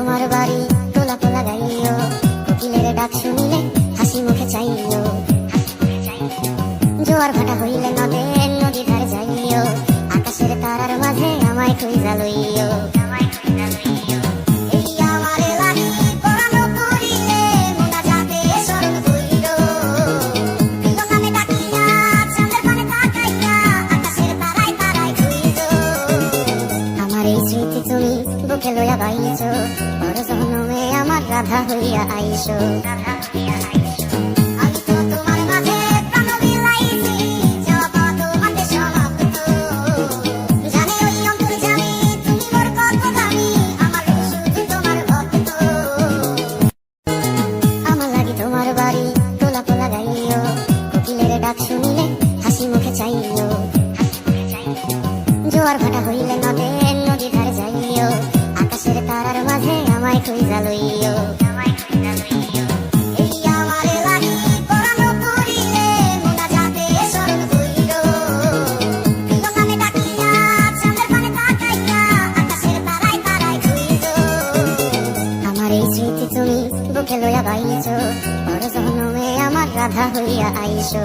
তোমার বাড়ি গোলাপ লাগাইও, কোকিলের ডাক শুনিলে হাসি মুখে চাইও, জোয়ার ভাটা হইলে নদী ধারে যাইও, আকাশের তারার মাঝে আমায় খুঁজা লইও। তুমি বুকে লইয়া বাইছো, বড় জনমে আমার রাধা হইয়া আইসো। আমি তো তোমার মাঝে প্রাণ বিলাইছি, জপ তোমাতে সমাপ্ত। জানে ওই অন্তর্যামী, তুমি মোর কত দামি, আমার শুধু তোমার ভক্ত। আমার লাগি তোমার বাড়ি গোলাপ লাগাইও, কোকিলের ডাক শুনিলে হাসি মুখে চাইও, জোয়ার ভাটা হইলে নদী ধারে যাইও, আকাশের তারার মাঝে আমায় খুঁজা লইও। আমার এই স্মৃতি তুমি বুকে লইয়া বাইছো, বড় জনমে আমার রাধা হইয়া আইসো।